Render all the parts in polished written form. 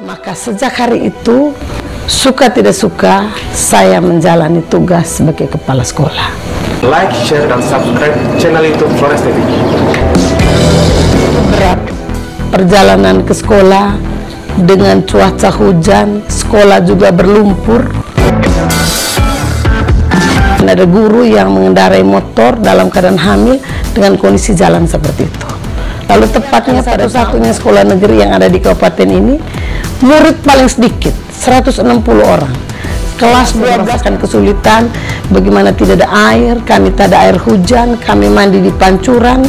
Maka sejak hari itu, suka tidak suka, saya menjalani tugas sebagai kepala sekolah. Like, share, dan subscribe channel YouTube Flores TV. Berat perjalanan ke sekolah dengan cuaca hujan, sekolah juga berlumpur. Ada guru yang mengendarai motor dalam keadaan hamil dengan kondisi jalan seperti itu. Lalu tepatnya satu-satunya sekolah negeri yang ada di kabupaten ini, murid paling sedikit 160 orang. Kelas 12 kan kesulitan, bagaimana tidak ada air, kami tak ada air hujan, kami mandi di pancuran,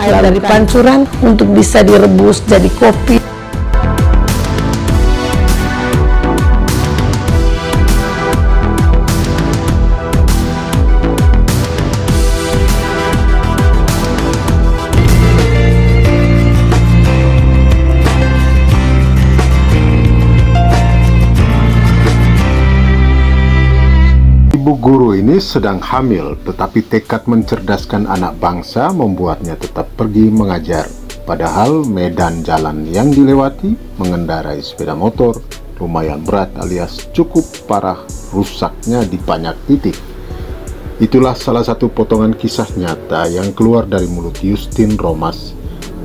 air dari pancuran untuk bisa direbus jadi kopi. Ibu guru ini sedang hamil, tetapi tekad mencerdaskan anak bangsa membuatnya tetap pergi mengajar. Padahal medan jalan yang dilewati mengendarai sepeda motor lumayan berat alias cukup parah, rusaknya di banyak titik. Itulah salah satu potongan kisah nyata yang keluar dari mulut Justin Romas.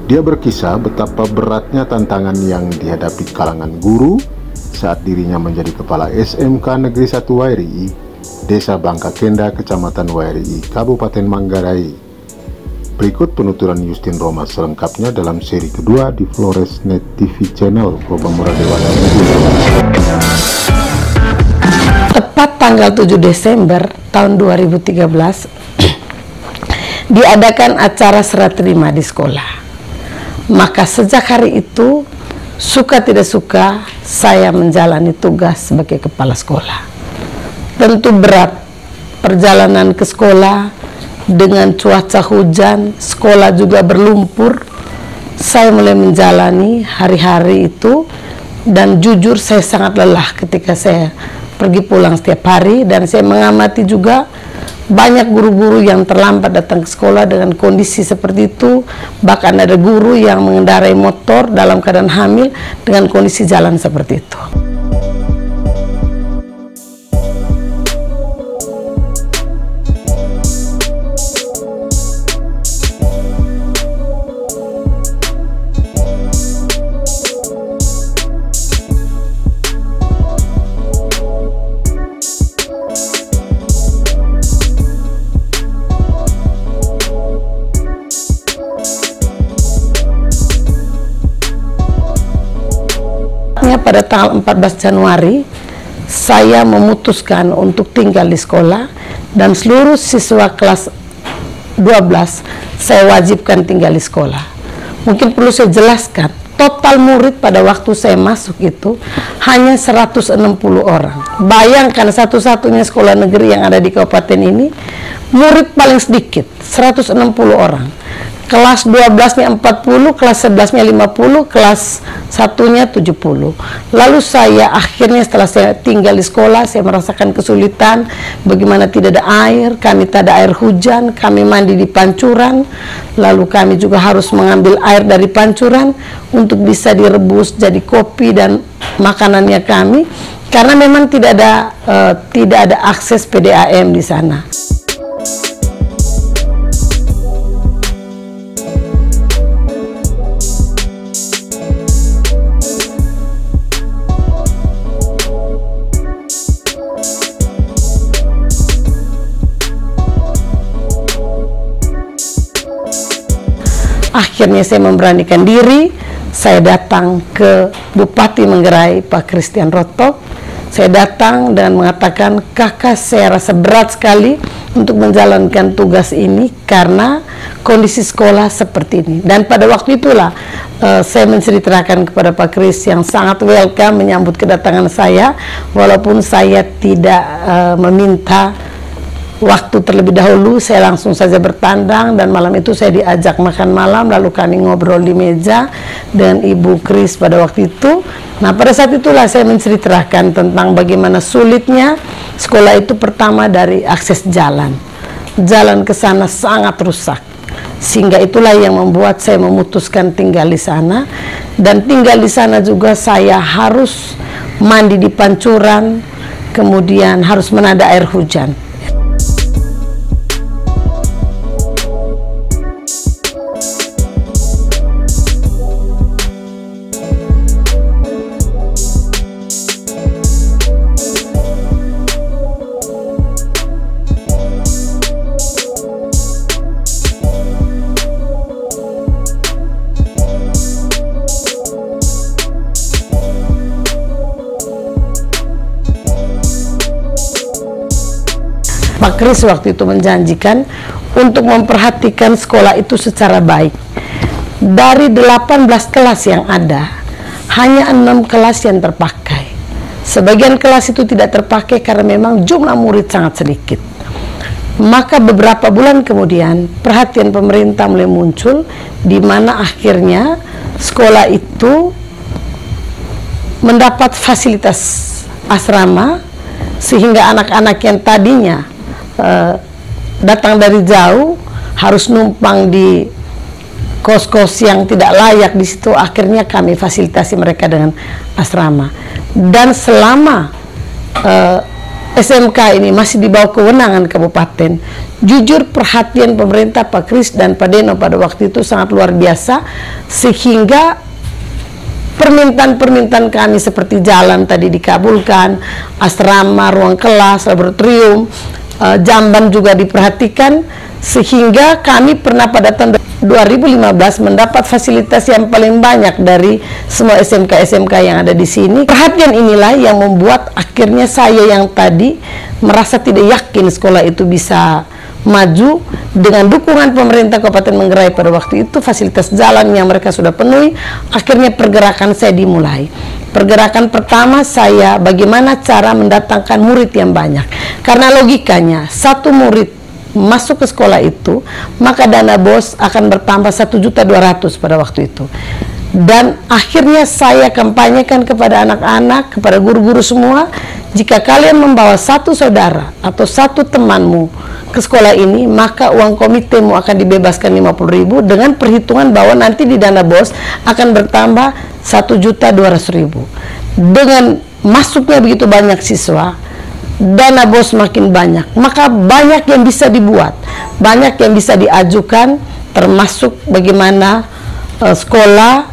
Dia berkisah betapa beratnya tantangan yang dihadapi kalangan guru saat dirinya menjadi kepala SMK Negeri 1 Wairei, Desa Bangka Kenda, Kecamatan Wairei, Kabupaten Manggarai. Berikut penuturan Justin Romas selengkapnya dalam seri kedua di Flores Net TV Channel Probang Murah Dewasa. Tepat tanggal 7 Desember tahun 2013 diadakan acara serah terima di sekolah. Maka sejak hari itu, suka tidak suka, saya menjalani tugas sebagai kepala sekolah. Tentu berat perjalanan ke sekolah dengan cuaca hujan, sekolah juga berlumpur. Saya mulai menjalani hari-hari itu dan jujur saya sangat lelah ketika saya pergi pulang setiap hari, dan saya mengamati juga banyak guru-guru yang terlambat datang ke sekolah dengan kondisi seperti itu. Bahkan ada guru yang mengendarai motor dalam keadaan hamil dengan kondisi jalan seperti itu. Pada tanggal 14 Januari saya memutuskan untuk tinggal di sekolah, dan seluruh siswa kelas 12 saya wajibkan tinggal di sekolah. Mungkin perlu saya jelaskan, total murid pada waktu saya masuk itu hanya 160 orang. Bayangkan, satu-satunya sekolah negeri yang ada di kabupaten ini, murid paling sedikit 160 orang. Kelas 12-nya 40, kelas 11-nya 50, kelas 1-nya 70. Lalu saya akhirnya setelah saya tinggal di sekolah, saya merasakan kesulitan, bagaimana tidak ada air, kami tak ada air hujan, kami mandi di pancuran, lalu kami juga harus mengambil air dari pancuran untuk bisa direbus jadi kopi dan makanannya kami, karena memang tidak ada akses PDAM di sana. Akhirnya saya memberanikan diri, saya datang ke Bupati Manggarai, Pak Christian Rotok. Saya datang dan mengatakan, kakak, saya rasa berat sekali untuk menjalankan tugas ini karena kondisi sekolah seperti ini. Dan pada waktu itulah saya menceritakan kepada Pak Kris yang sangat welcome menyambut kedatangan saya, walaupun saya tidak meminta waktu terlebih dahulu. Saya langsung saja bertandang, dan malam itu saya diajak makan malam, lalu kami ngobrol di meja dengan Ibu Kris pada waktu itu. Nah, pada saat itulah saya menceritakan tentang bagaimana sulitnya sekolah itu. Pertama dari akses jalan ke sana sangat rusak, sehingga itulah yang membuat saya memutuskan tinggal di sana. dan tinggal di sana juga saya harus mandi di pancuran, kemudian harus menada air hujan. Pak Kris waktu itu menjanjikan untuk memperhatikan sekolah itu secara baik. Dari 18 kelas yang ada, hanya 6 kelas yang terpakai. Sebagian kelas itu tidak terpakai karena memang jumlah murid sangat sedikit. Maka beberapa bulan kemudian perhatian pemerintah mulai muncul, di mana akhirnya sekolah itu mendapat fasilitas asrama, sehingga anak-anak yang tadinya datang dari jauh harus numpang di kos-kos yang tidak layak di situ, akhirnya kami fasilitasi mereka dengan asrama. Dan selama SMK ini masih di bawah kewenangan kabupaten, jujur perhatian pemerintah Pak Kris dan Pak Deno pada waktu itu sangat luar biasa, sehingga permintaan-permintaan kami seperti jalan tadi dikabulkan, asrama, ruang kelas, laboratorium, jamban juga diperhatikan, sehingga kami pernah pada tahun 2015 mendapat fasilitas yang paling banyak dari semua SMK-SMK yang ada di sini. Perhatian inilah yang membuat akhirnya saya yang tadi merasa tidak yakin sekolah itu bisa maju. Dengan dukungan pemerintah Kabupaten Manggarai pada waktu itu, fasilitas jalan yang mereka sudah penuhi, akhirnya pergerakan saya dimulai. Pergerakan pertama saya, bagaimana cara mendatangkan murid yang banyak. Karena logikanya, satu murid masuk ke sekolah itu, maka dana BOS akan bertambah 1.200.000 pada waktu itu. Dan akhirnya saya kampanyekan kepada anak-anak, kepada guru-guru semua, jika kalian membawa satu saudara atau satu temanmu ke sekolah ini, maka uang komitemu akan dibebaskan 50.000 dengan perhitungan bahwa nanti di dana BOS akan bertambah 1.200.000. Dengan masuknya begitu banyak siswa, dana BOS makin banyak, maka banyak yang bisa dibuat, banyak yang bisa diajukan, termasuk bagaimana sekolah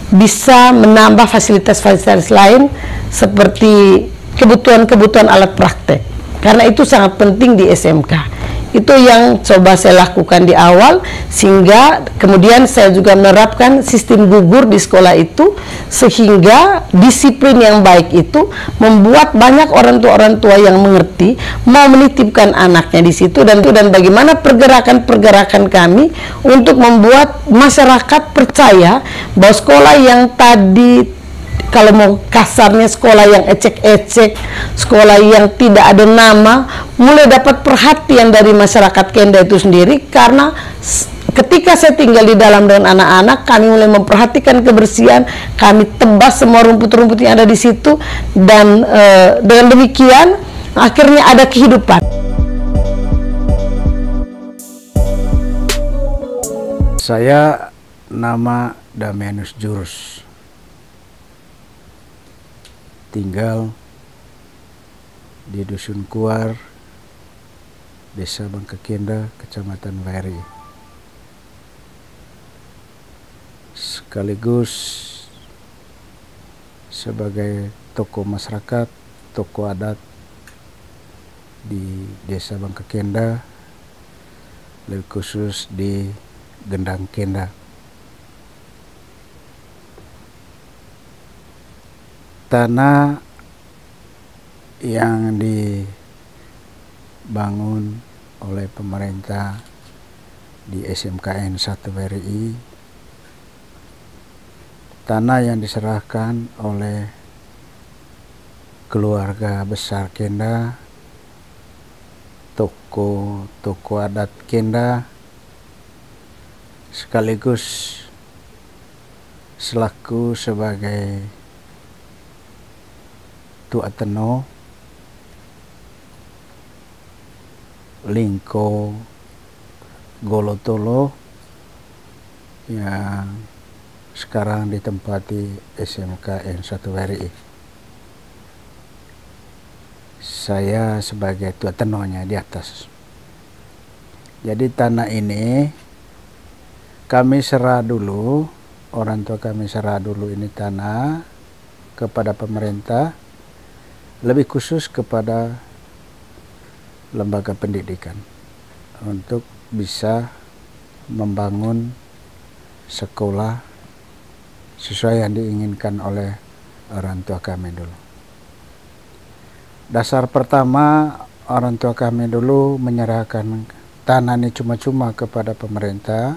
bisa menambah fasilitas-fasilitas lain seperti kebutuhan-kebutuhan alat praktek, karena itu sangat penting di SMK. Itu yang coba saya lakukan di awal, sehingga kemudian saya juga menerapkan sistem gugur di sekolah itu, sehingga disiplin yang baik itu membuat banyak orang tua yang mengerti mau menitipkan anaknya di situ, dan bagaimana pergerakan-pergerakan kami untuk membuat masyarakat percaya bahwa sekolah yang tadi, kalau mau kasarnya, sekolah yang ecek-ecek, sekolah yang tidak ada nama, mulai dapat perhatian dari masyarakat Kenda itu sendiri. Karena ketika saya tinggal di dalam dengan anak-anak, kami mulai memperhatikan kebersihan, kami tebas semua rumput-rumput yang ada di situ, dan dengan demikian akhirnya ada kehidupan. Saya nama Damianus Jurus, tinggal di Dusun Kuar, Desa Bangkakenda, Kecamatan Wairi. Sekaligus sebagai tokoh masyarakat, tokoh adat di Desa Bangkakenda, lebih khusus di Gendang Kenda. Tanah yang dibangun oleh pemerintah di SMKN 1 WRI, tanah yang diserahkan oleh keluarga besar Kenda, tokoh adat Kenda, sekaligus selaku sebagai Tua Teno, Lingko Golotolo, yang sekarang ditempati SMKN 1 WRI. Saya sebagai tua tenonya di atas. Jadi tanah ini kami serah dulu, orang tua kami serah dulu ini tanah kepada pemerintah, lebih khusus kepada lembaga pendidikan untuk bisa membangun sekolah sesuai yang diinginkan oleh orang tua kami dulu. Dasar pertama, orang tua kami dulu menyerahkan tanah ini cuma-cuma kepada pemerintah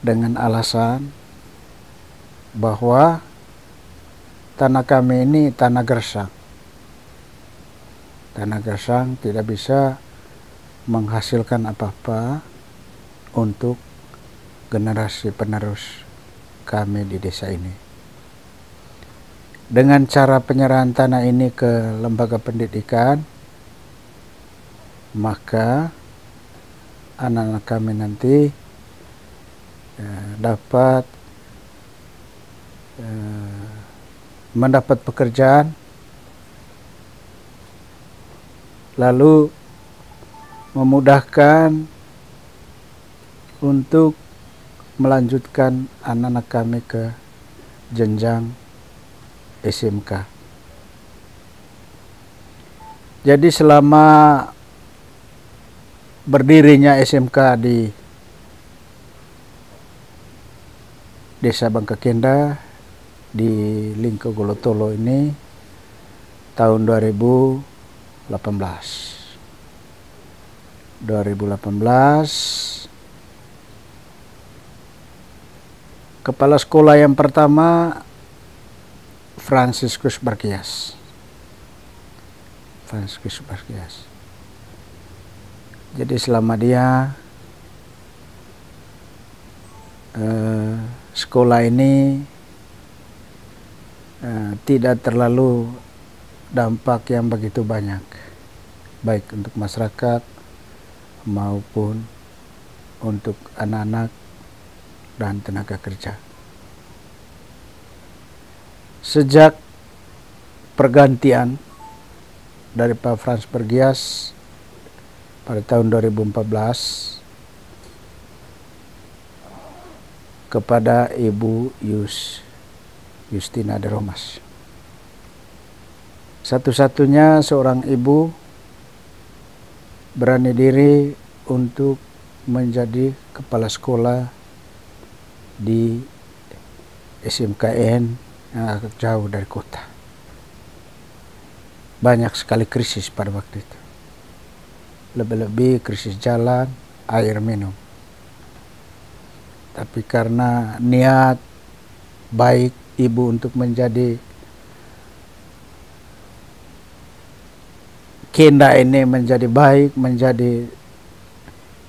dengan alasan bahwa tanah kami ini tanah gersang. Tanah gersang tidak bisa menghasilkan apa-apa untuk generasi penerus kami di desa ini. Dengan cara penyerahan tanah ini ke lembaga pendidikan, maka anak-anak kami nanti dapat mendapat pekerjaan, lalu memudahkan untuk melanjutkan anak-anak kami ke jenjang SMK. Jadi selama berdirinya SMK di Desa Bangka Kenda di Lingko Golotolo ini tahun 2018 kepala sekolah yang pertama Franciscus Barkias. Jadi selama dia sekolah ini tidak terlalu dampak yang begitu banyak, baik untuk masyarakat maupun untuk anak-anak dan tenaga kerja. Sejak pergantian dari Pak Frans Bergias pada tahun 2014 kepada Ibu Justina de Romas, satu-satunya seorang ibu berani diri untuk menjadi kepala sekolah di SMKN yang agak jauh dari kota. Banyak sekali krisis pada waktu itu, lebih-lebih krisis jalan, air minum. Tapi karena niat baik ibu untuk menjadi Kenda ini menjadi baik, menjadi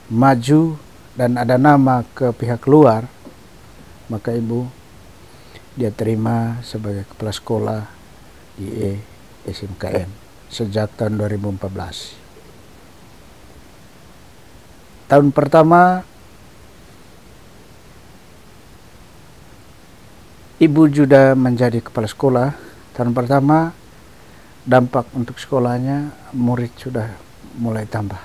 maju dan ada nama ke pihak luar, maka ibu dia terima sebagai kepala sekolah di SMKN sejak tahun 2014. Tahun pertama ibu sudah menjadi kepala sekolah. Tahun pertama dampak untuk sekolahnya, murid sudah mulai tambah.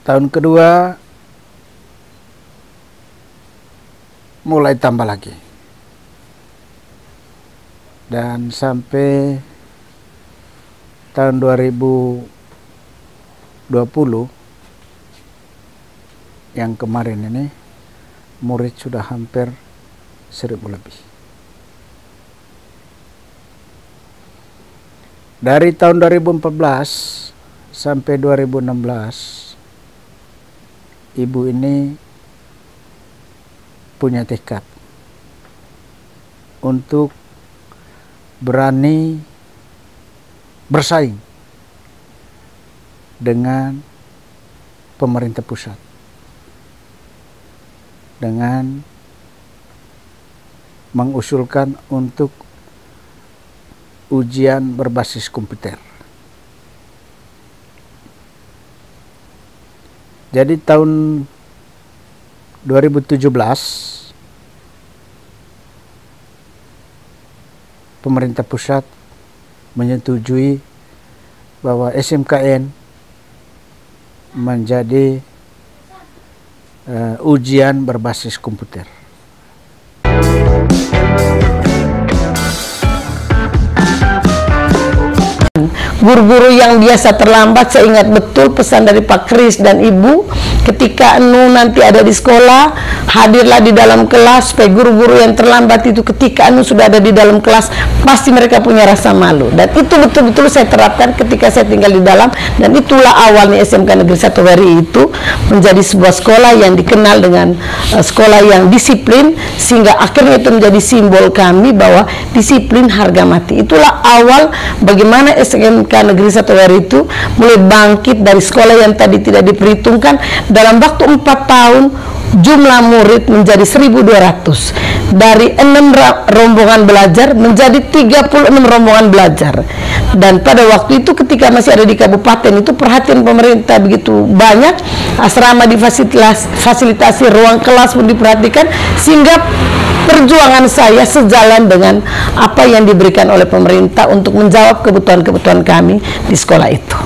Tahun kedua mulai tambah lagi. Dan sampai tahun 2020 yang kemarin ini murid sudah hampir 1.000 lebih. Dari tahun 2014 sampai 2016 ibu ini punya tekad untuk berani bersaing dengan pemerintah pusat, dengan mengusulkan untuk ujian berbasis komputer. Jadi tahun 2017 pemerintah pusat menyetujui bahwa SMKN menjadi ujian berbasis komputer. Guru-guru yang biasa terlambat, saya ingat betul pesan dari Pak Kris dan Ibu ketika Anu nanti ada di sekolah, hadirlah di dalam kelas, supaya guru-guru yang terlambat itu ketika Anu sudah ada di dalam kelas, pasti mereka punya rasa malu. Dan itu betul-betul saya terapkan ketika saya tinggal di dalam, dan itulah awalnya SMK Negeri 1 Wari itu menjadi sebuah sekolah yang dikenal dengan sekolah yang disiplin, sehingga akhirnya itu menjadi simbol kami bahwa disiplin harga mati. Itulah awal bagaimana SMK Negeri 1 Wari itu mulai bangkit dari sekolah yang tadi tidak diperhitungkan. Dalam waktu 4 tahun jumlah murid menjadi 1.200, dari 6 rombongan belajar menjadi 36 rombongan belajar. Dan pada waktu itu ketika masih ada di kabupaten itu perhatian pemerintah begitu banyak, asrama difasilitasi, ruang kelas pun diperhatikan, sehingga perjuangan saya sejalan dengan apa yang diberikan oleh pemerintah untuk menjawab kebutuhan-kebutuhan kami di sekolah itu.